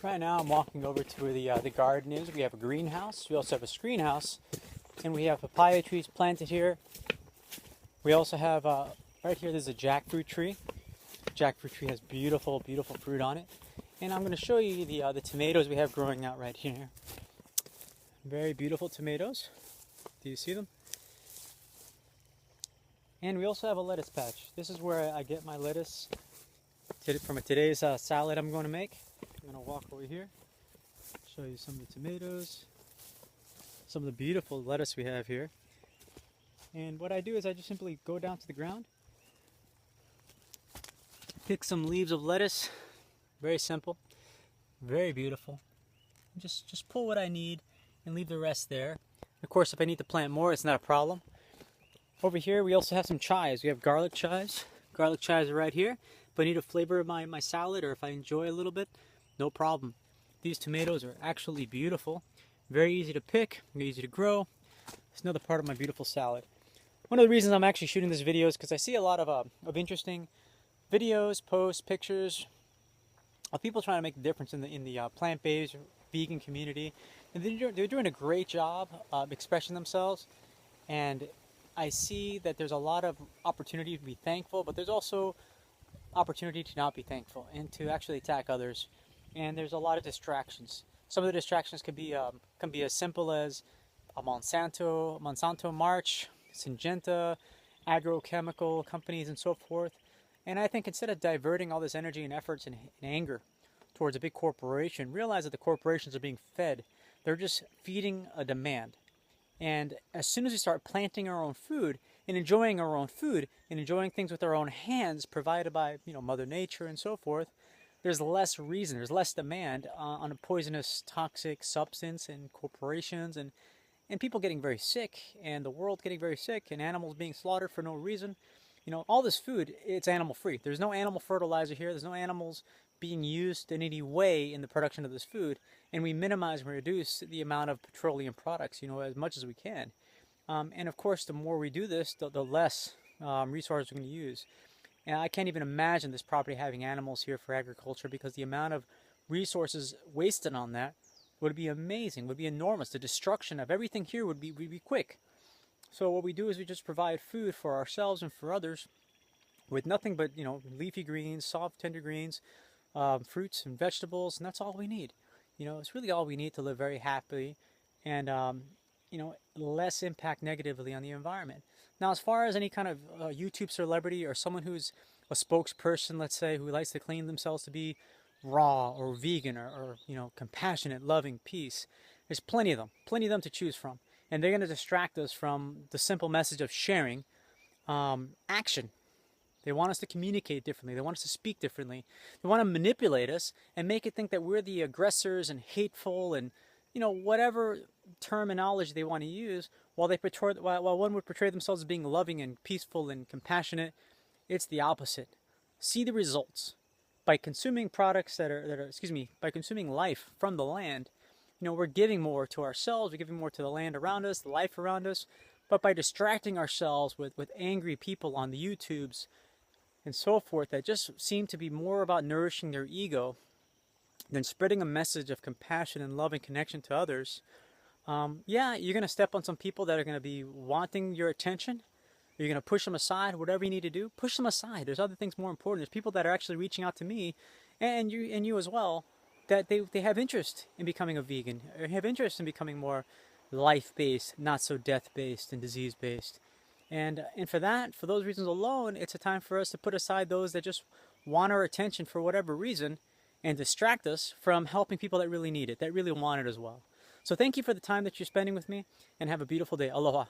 Right now I'm walking over to where the garden is. We have a greenhouse. We also have a screen house. And we have papaya trees planted here. We also have, right here, there's a jackfruit tree. Jackfruit tree has beautiful, beautiful fruit on it. And I'm going to show you the tomatoes we have growing out right here. Very beautiful tomatoes. Do you see them? And we also have a lettuce patch. This is where I get my lettuce from today's salad I'm going to make. I'm going to walk over here, show you some of the tomatoes, some of the beautiful lettuce we have here. And what I do is I just simply go down to the ground, pick some leaves of lettuce. Very simple, very beautiful. Just pull what I need and leave the rest there. Of course, if I need to plant more, it's not a problem. Over here, we also have some chives. We have garlic chives. Garlic chives are right here. If I need to flavor my salad, or if I enjoy a little bit, no problem. These tomatoes are actually beautiful. Very easy to pick, very easy to grow. It's another part of my beautiful salad. One of the reasons I'm actually shooting this video is because I see a lot of interesting videos, posts, pictures of people trying to make a difference in the plant-based vegan community. And they're doing a great job expressing themselves. And I see that there's a lot of opportunity to be thankful, but there's also opportunity to not be thankful and to actually attack others. And there's a lot of distractions. Some of the distractions can be as simple as a Monsanto march, Syngenta, agrochemical companies, and so forth. And I think instead of diverting all this energy and efforts and anger towards a big corporation, realize that the corporations are being fed. They're just feeding a demand. And as soon as we start planting our own food and enjoying our own food and enjoying things with our own hands provided by, Mother Nature and so forth, there's less reason, there's less demand on a poisonous, toxic substance and corporations and people getting very sick and the world getting very sick and animals being slaughtered for no reason. All this food, it's animal free. There's no animal fertilizer here. There's no animals being used in any way in the production of this food. And we minimize and reduce the amount of petroleum products, as much as we can. And of course, the more we do this, the less resources we're going to use. And I can't even imagine this property having animals here for agriculture, because the amount of resources wasted on that would be amazing, would be enormous. The destruction of everything here would be quick. So what we do is we just provide food for ourselves and for others with nothing but, leafy greens, soft, tender greens, fruits and vegetables, and that's all we need. It's really all we need to live very happily and, less impact negatively on the environment. Now, as far as any kind of YouTube celebrity or someone who's a spokesperson, let's say, who likes to claim themselves to be raw or vegan or compassionate, loving, peace, there's plenty of them to choose from. And they're going to distract us from the simple message of sharing action. They want us to communicate differently. They want us to speak differently. They want to manipulate us and make it think that we're the aggressors and hateful and, whatever terminology they want to use. While one would portray themselves as being loving and peaceful and compassionate, it's the opposite. See the results. By consuming products by consuming life from the land, we're giving more to ourselves, we're giving more to the land around us, the life around us. But by distracting ourselves with angry people on the YouTubes and so forth that just seem to be more about nourishing their ego than spreading a message of compassion and love and connection to others, you're going to step on some people that are going to be wanting your attention. You're going to push them aside. Whatever you need to do, push them aside. There's other things more important. There's people that are actually reaching out to me and you as well, that they have interest in becoming a vegan, or have interest in becoming more life-based, not so death-based and disease-based. And for those reasons alone, it's a time for us to put aside those that just want our attention for whatever reason and distract us from helping people that really need it, that really want it as well. So thank you for the time that you're spending with me, and have a beautiful day. Aloha.